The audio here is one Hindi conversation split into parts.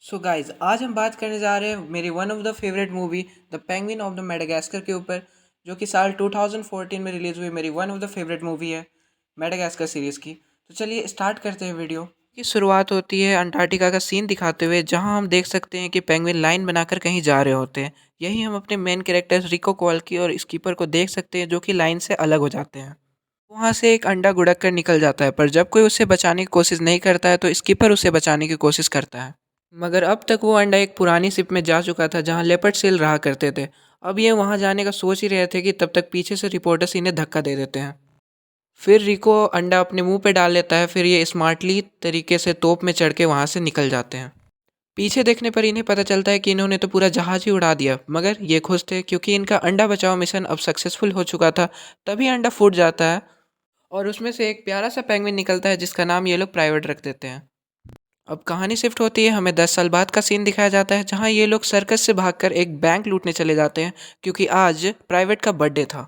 सो गाइज आज हम बात करने जा रहे हैं मेरी one of the favourite movie the penguin of the Madagascar के ऊपर, जो कि साल 2014 में रिलीज़ हुई मेरी one of the favourite movie है मेडागास्कर सीरीज़ की। तो चलिए स्टार्ट करते हैं वीडियो की। शुरुआत होती है अंटार्कटिका का सीन दिखाते हुए, जहां हम देख सकते हैं कि पेंगुइन लाइन बनाकर कहीं जा रहे होते हैं। यही हम अपने मेन कैरेक्टर्स रिको कॉल्की और स्कीपर को देख सकते हैं, जो कि लाइन से अलग हो जाते हैं। वहां से एक अंडा गुड़क कर निकल जाता है, पर जब कोई उसे बचाने की कोशिश नहीं करता है तो स्कीपर उसे बचाने की कोशिश करता है। मगर अब तक वो अंडा एक पुरानी शिप में जा चुका था, जहां लेपर्ड सेल रहा करते थे। अब ये वहां जाने का सोच ही रहे थे कि तब तक पीछे से रिपोर्टर्स इन्हें धक्का दे देते हैं। फिर रिको अंडा अपने मुंह पे डाल लेता है, फिर ये स्मार्टली तरीके से तोप में चढ़ के वहां से निकल जाते हैं। पीछे देखने पर इन्हें पता चलता है कि इन्होंने तो पूरा जहाज ही उड़ा दिया, मगर ये खुश थे क्योंकि इनका अंडा बचाओ मिशन अब सक्सेसफुल हो चुका था। तभी अंडा फूट जाता है और उसमें से एक प्यारा सा पेंगुइन निकलता है, जिसका नाम ये लोग प्राइवेट रख देते हैं। अब कहानी शिफ्ट होती है, हमें 10 साल बाद का सीन दिखाया जाता है, जहां ये लोग सर्कस से भागकर एक बैंक लूटने चले जाते हैं, क्योंकि आज प्राइवेट का बर्थडे था।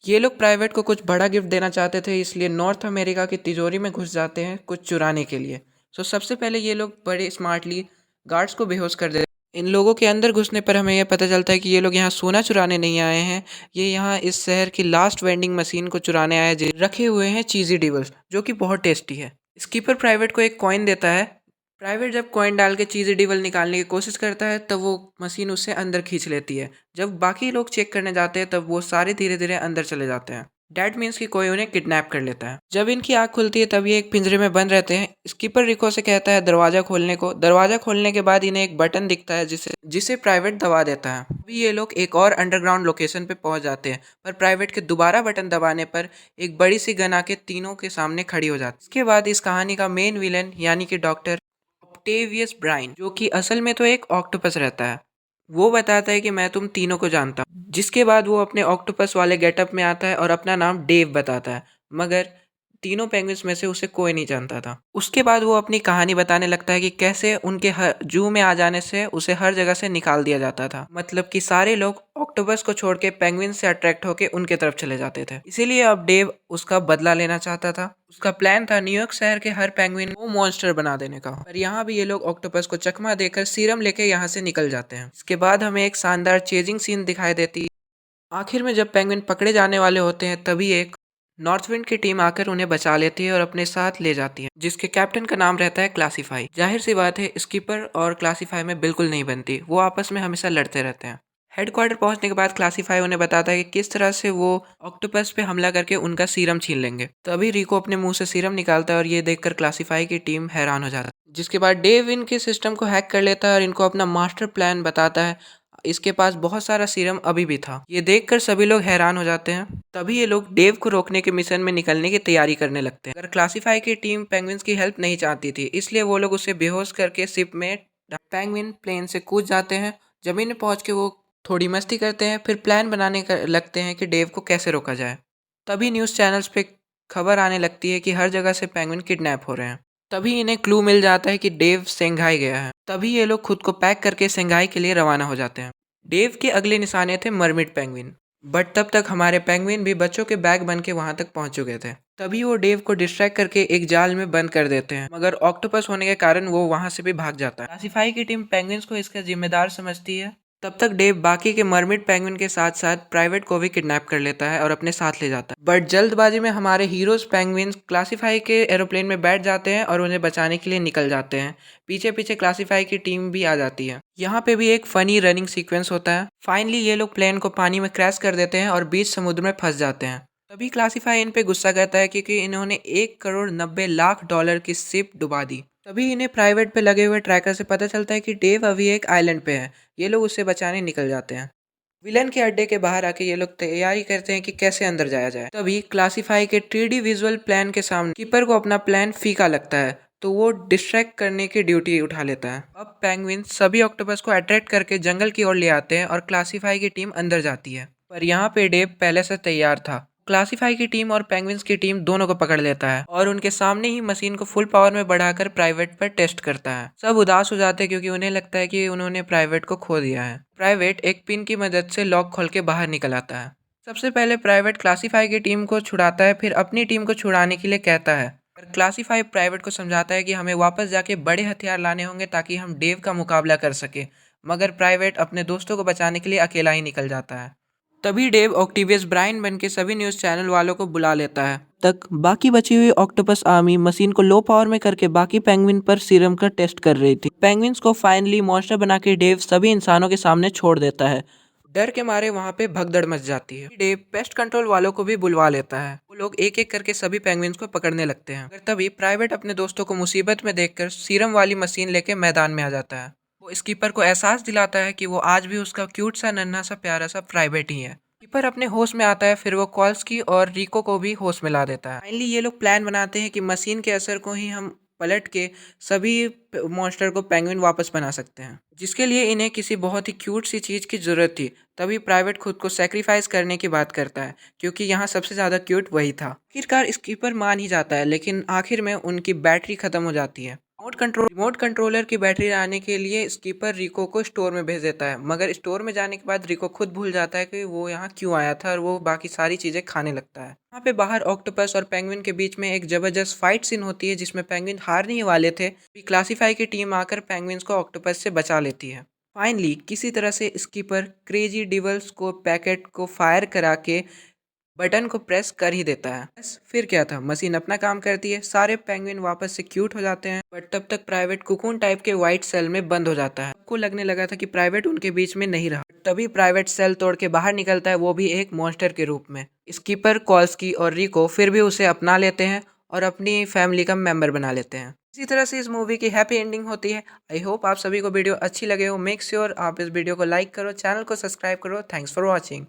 ये लोग प्राइवेट को कुछ बड़ा गिफ्ट देना चाहते थे, इसलिए नॉर्थ अमेरिका की तिजोरी में घुस जाते हैं कुछ चुराने के लिए। सबसे पहले ये लोग बड़े स्मार्टली गार्ड्स को बेहोश कर देते हैं। इन लोगों के अंदर घुसने पर हमें यह पता चलता है कि ये लोग यहाँ सोना चुराने नहीं आए हैं, ये यहाँ इस शहर की लास्ट वेंडिंग मशीन को चुराने आए हैं। रखे हुए हैं चीज़ी डिबल्स, जो कि बहुत टेस्टी है। स्कीपर प्राइवेट को एक कॉइन देता है। प्राइवेट जब कॉइन डाल के चीज़ी डिबल निकालने की कोशिश करता है, तब वो मशीन उसे अंदर खींच लेती है। जब बाकी लोग चेक करने जाते हैं, तब वो सारे धीरे धीरे अंदर चले जाते हैं। डैट मीन्स कि कोई उन्हें किडनैप कर लेता है। जब इनकी आँख खुलती है, तब ये एक पिंजरे में बंद रहते हैं। स्कीपर रिको से कहता है दरवाज़ा खोलने को। दरवाज़ा खोलने के बाद इन्हें एक बटन दिखता है, जिसे जिसे प्राइवेट दबा देता है। अभी ये लोग एक और अंडरग्राउंड लोकेशन पे पहुंच जाते हैं, पर प्राइवेट के दोबारा बटन दबाने पर एक बड़ी सी गन आके तीनों के सामने खड़ी हो जाती है। इसके बाद इस कहानी का मेन विलन यानी कि डॉक्टर ऑक्टेवियस ब्राइन, जो कि असल में तो एक ऑक्टोपस रहता है, वो बताता है कि मैं तुम तीनों को जानता हूँ। जिसके बाद वो अपने ऑक्टोपस वाले गेटअप में आता है और अपना नाम डेव बताता है, मगर तीनों पेंगुइन्स में से उसे कोई नहीं जानता था। उसके बाद वो अपनी कहानी बताने लगता है कि कैसे उनके हर जू में आ जाने से उसे हर जगह से निकाल दिया जाता था। मतलब कि सारे लोग ऑक्टोपस को छोड़ के पेंगुइन से अट्रैक्ट होके उनके तरफ चले जाते थे। इसीलिए अब डेव उसका बदला लेना चाहता था। उसका प्लान था न्यूयॉर्क शहर के हर पेंगुइन को मॉन्स्टर बना देने का। पर यहाँ भी ये लोग ऑक्टोपस को चकमा देकर सीरम लेके यहाँ से निकल जाते हैं। इसके बाद हमें एक शानदार चेजिंग सीन दिखाई देती है। आखिर में जब पेंगुइन पकड़े जाने वाले होते हैं, तभी एक नॉर्थ विंड की टीम आकर उन्हें बचा लेती है और अपने साथ ले जाती है, जिसके कैप्टन का नाम रहता है क्लासीफाई। जाहिर सी बात है, स्कीपर और क्लासीफाई में बिल्कुल नहीं बनती, वो आपस में हमेशा लड़ते रहते हैं। हेडक्वार्टर पहुंचने के बाद क्लासीफाई उन्हें बताता है कि किस तरह से वो ऑक्टोपस पे हमला करके उनका सीरम छीन लेंगे। तभी रिको अपने मुंह से सीरम निकालता है और ये देखकर क्लासीफाई की टीम हैरान हो जाता है। जिसके बाद डेव इनके सिस्टम को हैक कर लेता है और इनको अपना मास्टर प्लान बताता है। इसके पास बहुत सारा सीरम अभी भी था। ये देखकर सभी लोग हैरान हो जाते हैं। तभी ये लोग डेव को रोकने के मिशन में निकलने की तैयारी करने लगते हैं। अगर क्लासीफाई की टीम पेंगुइन्स की हेल्प नहीं चाहती थी, इसलिए वो लोग उसे बेहोश करके शिप में पेंगुइन प्लेन से कूद जाते हैं। जमीन में पहुंच के वो थोड़ी मस्ती करते हैं, फिर प्लान बनाने लगते हैं कि डेव को कैसे रोका जाए। तभी न्यूज़ चैनल्स पे खबर आने लगती है कि हर जगह से पेंगुइन किडनैप हो रहे हैं। तभी इन्हें क्लू मिल जाता है कि डेव शंघाई गया है। तभी ये लोग खुद को पैक करके शंघाई के लिए रवाना हो जाते हैं। डेव के अगले निशाने थे मरमिड पेंगुइन, बट तब तक हमारे पेंगुइन भी बच्चों के बैग बन के वहां तक पहुंच चुके थे। तभी वो डेव को डिस्ट्रैक्ट करके एक जाल में बंद कर देते हैं, मगर ऑक्टोपस होने के कारण वो वहां से भी भाग जाता है। क्लासीफाई की टीम पेंगुइन्स को इसका जिम्मेदार समझती है। तब तक डेव बाकी के मरमिड पेंगुइन के साथ साथ प्राइवेट को भी किडनैप कर लेता है और अपने साथ ले जाता है। बट जल्दबाजी में हमारे हीरोज पेंगुइन्स क्लासीफाई के एरोप्लेन में बैठ जाते हैं और उन्हें बचाने के लिए निकल जाते हैं। पीछे पीछे क्लासीफाई की टीम भी आ जाती है। यहाँ पे भी एक फनी रनिंग सीक्वेंस होता है। फाइनली ये लोग प्लेन को पानी में क्रैश कर देते हैं और बीच समुद्र में फंस जाते हैं। तभी क्लासीफाई इन पे गुस्सा करता है, क्योंकि इन्होंने 1 करोड़ 90 लाख डॉलर की शिप डुबा दी। तभी इन्हें प्राइवेट पे लगे हुए ट्रैकर से पता चलता है कि डेव अभी एक आइलैंड पे है। ये लोग उससे बचाने निकल जाते हैं। विलन के अड्डे के बाहर आके ये लोग तैयारी करते हैं कि कैसे अंदर जाया जाए। तभी क्लासीफाई के 3D विजुअल प्लान के सामने कीपर को अपना प्लान फीका लगता है, तो वो डिस्ट्रैक्ट करने की ड्यूटी उठा लेता है। अब पेंगुइन सभी ऑक्टोपस को अट्रैक्ट करके जंगल की ओर ले आते हैं और क्लासीफाई की टीम अंदर जाती है। पर यहाँ पे डेव पहले से तैयार था। क्लासीफाई की टीम और पेंगुइन्स की टीम दोनों को पकड़ लेता है और उनके सामने ही मशीन को फुल पावर में बढ़ाकर प्राइवेट पर टेस्ट करता है। सब उदास हो जाते हैं, क्योंकि उन्हें लगता है कि उन्होंने प्राइवेट को खो दिया है। प्राइवेट एक पिन की मदद से लॉक खोल के बाहर निकल आता है। सबसे पहले प्राइवेट क्लासीफाई की टीम को छुड़ाता है, फिर अपनी टीम को छुड़ाने के लिए कहता है। और क्लासीफाई प्राइवेट को समझाता है कि हमें वापस जाके बड़े हथियार लाने होंगे ताकि हम डेव का मुकाबला कर सके, मगर प्राइवेट अपने दोस्तों को बचाने के लिए अकेला ही निकल जाता है। तभी डेव ऑक्टेवियस ब्राइन बन के सभी न्यूज़ चैनल वालों को बुला लेता है। तक बाकी बची हुई ऑक्टोपस आर्मी मशीन को लो पावर में करके बाकी पेंगुइन पर सीरम का टेस्ट कर रही थी। पेंगुइन्स को फाइनली मॉन्स्टर बना के डेव सभी इंसानों के सामने छोड़ देता है। डर के मारे वहां पे भगदड़ मच जाती है। डेव पेस्ट कंट्रोल वालों को भी बुलवा लेता है। वो लोग एक एक करके सभी पेंगुइन्स को पकड़ने लगते हैं। मगर तभी प्राइवेट अपने दोस्तों को मुसीबत में देखकर सीरम वाली मशीन लेके मैदान में आ जाता है। वो स्कीपर को एहसास दिलाता है कि वो आज भी उसका क्यूट सा नन्हा सा प्यारा सा प्राइवेट ही है। स्कीपर अपने होश में आता है, फिर वो कॉल्स्की और रिको को भी होश में ला देता है। फाइनली ये लोग प्लान बनाते हैं कि मशीन के असर को ही हम पलट के सभी मॉन्स्टर को पेंगुइन वापस बना सकते हैं, जिसके लिए इन्हें किसी बहुत ही क्यूट सी चीज़ की ज़रूरत थी। तभी प्राइवेट खुद को सेक्रीफाइस करने की बात करता है, क्योंकि यहाँ सबसे ज़्यादा क्यूट वही था। आखिरकार स्कीपर मान ही जाता है, लेकिन आखिर में उनकी बैटरी ख़त्म हो जाती है। रिमोट कंट्रोलर की बैटरी लाने के लिए स्कीपर रिको को स्टोर में भेज देता है, मगर स्टोर में जाने के बाद रिको खुद भूल जाता है कि वो यहाँ क्यों आया था और वो बाकी सारी चीज़ें खाने लगता है। वहाँ पे बाहर ऑक्टोपस और पेंगुइन के बीच में एक जबरदस्त फाइट सीन होती है, जिसमें पेंगुइन हारने ही वाले थे। क्लासीफाई की टीम आकर पेंगुइन्स को ऑक्टोपस से बचा लेती है। फाइनली किसी तरह से स्कीपर क्रेजी डिवल्स को पैकेट को फायर करा के बटन को प्रेस कर ही देता है। बस फिर क्या था, मशीन अपना काम करती है, सारे पेंगुइन वापस से क्यूट हो जाते हैं। बट तब तक प्राइवेट कुकून टाइप के व्हाइट सेल में बंद हो जाता है। सबको लगने लगा था कि प्राइवेट उनके बीच में नहीं रहा। तभी प्राइवेट सेल तोड़ के बाहर निकलता है, वो भी एक मॉन्स्टर के रूप में। स्कीपर, कॉल्स्की और रिको फिर भी उसे अपना लेते हैं और अपनी फैमिली का मेंबर बना लेते हैं। इसी तरह से इस मूवी की हैप्पी एंडिंग होती है। आई होप आप सभी को वीडियो अच्छी लगे हो। मेक श्योर आप इस वीडियो को लाइक करो, चैनल को सब्सक्राइब करो। Thanks for watching.